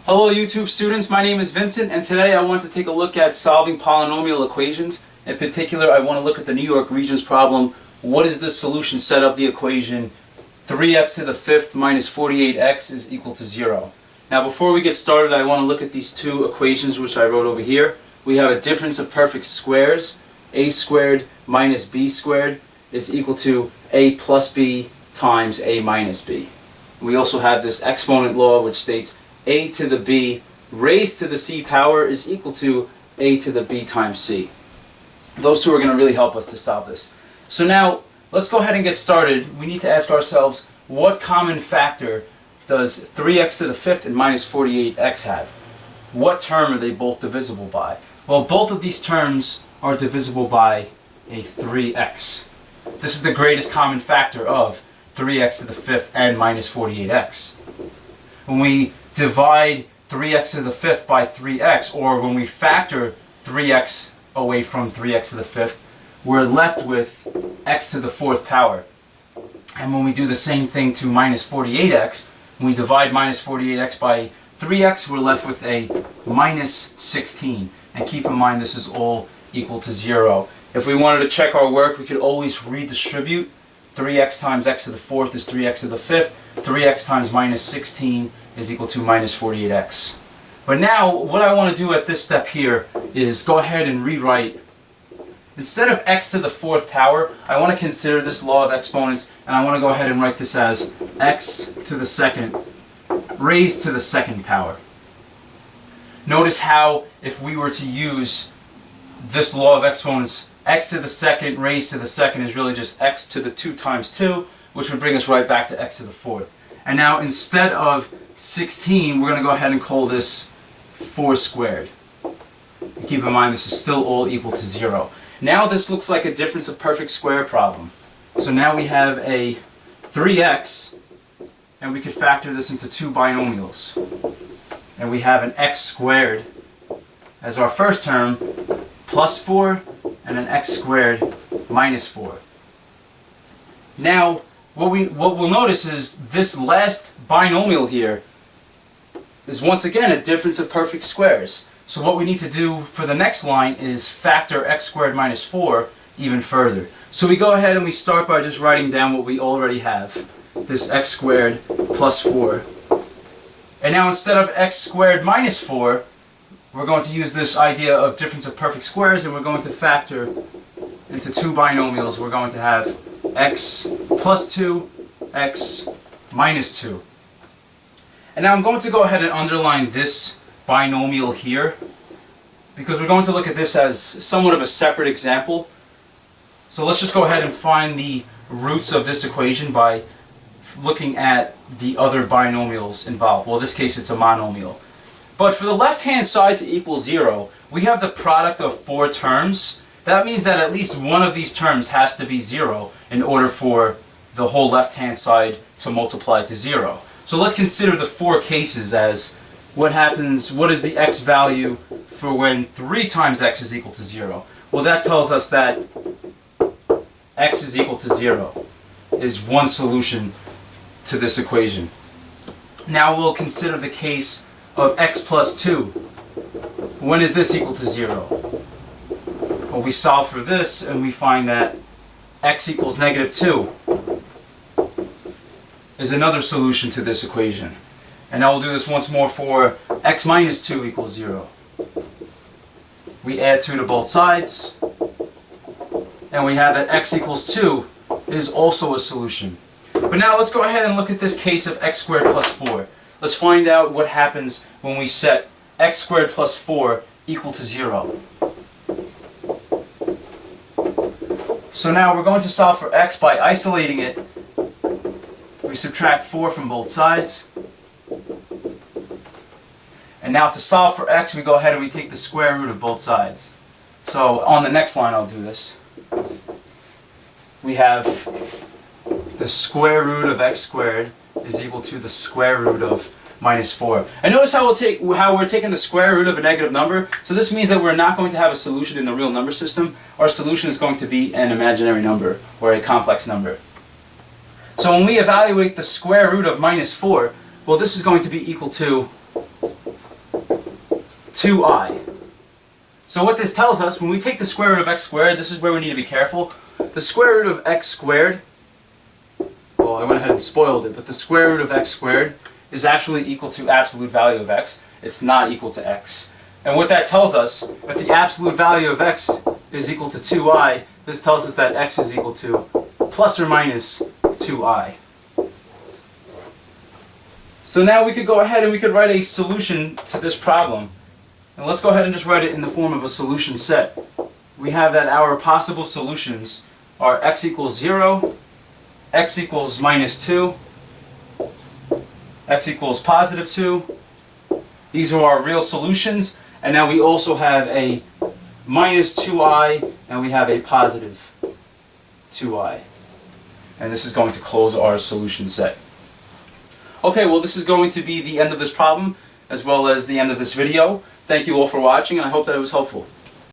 Hello YouTube students, my name is Vincent and today I want to take a look at solving polynomial equations. In particular, I want to look at the New York Regents problem. What is the solution set of the equation 3x to the fifth minus 48x is equal to 0? Now before we get started, I want to look at these two equations which I wrote over here. We have a difference of perfect squares. A squared minus b squared is equal to a plus b times a minus b. We also have this exponent law which states a to the b raised to the c power is equal to a to the b times c. Those two are going to really help us to solve this. So now, let's go ahead and get started. We need to ask ourselves, what common factor does 3x to the fifth and minus 48x have? What term are they both divisible by? Well, both of these terms are divisible by a 3x. This is the greatest common factor of 3x to the fifth and minus 48x. When we divide 3x to the fifth by 3x, or when we factor 3x away from 3x to the fifth, we're left with x to the fourth power. And when we do the same thing to minus 48x, when we divide minus 48x by 3x, we're left with a minus 16. And keep in mind this is all equal to 0. If we wanted to check our work, we could always redistribute. 3x times x to the fourth is 3x to the fifth. 3x times minus 16 is equal to minus 48x. But now, what I want to do at this step here is go ahead and rewrite. Instead of x to the fourth power, I want to consider this law of exponents, and I want to go ahead and write this as x to the second raised to the second power. Notice how, if we were to use this law of exponents, x to the second raised to the second is really just x to the 2 times 2, which would bring us right back to x to the fourth. And now, instead of 16, we're going to go ahead and call this 4 squared. And keep in mind, this is still all equal to 0. Now this looks like a difference of perfect square problem. So now we have a 3x, and we could factor this into two binomials. And we have an x squared as our first term, plus 4, and an x squared minus 4. Now, what we'll notice is this last binomial here is once again a difference of perfect squares. So what we need to do for the next line is factor x squared minus 4 even further. So we go ahead and we start by just writing down what we already have. This x squared plus 4. And now instead of x squared minus 4, we're going to use this idea of difference of perfect squares, and we're going to factor into two binomials. We're going to have x plus 2, x minus 2. And now I'm going to go ahead and underline this binomial here, because we're going to look at this as somewhat of a separate example. So let's just go ahead and find the roots of this equation by looking at the other binomials involved. Well, in this case it's a monomial. But for the left-hand side to equal 0, we have the product of 4 terms. That means that at least one of these terms has to be 0 in order for the whole left-hand side to multiply to 0. So let's consider the 4 cases as what is the x value for when 3 times x is equal to 0? Well, that tells us that x is equal to 0 is one solution to this equation. Now we'll consider the case of x plus 2. When is this equal to 0? Well, we solve for this and we find that x equals negative 2 is another solution to this equation. And now we'll do this once more for x minus 2 equals 0. We add 2 to both sides, and we have that x equals 2 is also a solution. But now let's go ahead and look at this case of x squared plus 4. Let's find out what happens when we set x squared plus 4 equal to 0. So now we're going to solve for x by isolating it. We subtract 4 from both sides. And now to solve for x, we go ahead and we take the square root of both sides. So on the next line I'll do this. We have the square root of x squared is equal to the square root of minus 4. And notice how we're taking the square root of a negative number. So this means that we're not going to have a solution in the real number system. Our solution is going to be an imaginary number or a complex number. So when we evaluate the square root of minus 4, well, this is going to be equal to 2i. So what this tells us, when we take the square root of x squared, this is where we need to be careful. The square root of x squared, well, I went ahead and spoiled it, but the square root of x squared is actually equal to absolute value of x. It's not equal to x. And what that tells us, if the absolute value of x is equal to 2i, this tells us that x is equal to plus or minus 2i. So now we could go ahead and we could write a solution to this problem. And let's go ahead and just write it in the form of a solution set. We have that our possible solutions are x equals 0, x equals minus 2, x equals positive 2. These are our real solutions. And now we also have a minus 2i and we have a positive 2i. And this is going to close our solution set. Okay, well, this is going to be the end of this problem as well as the end of this video. Thank you all for watching, and I hope that it was helpful.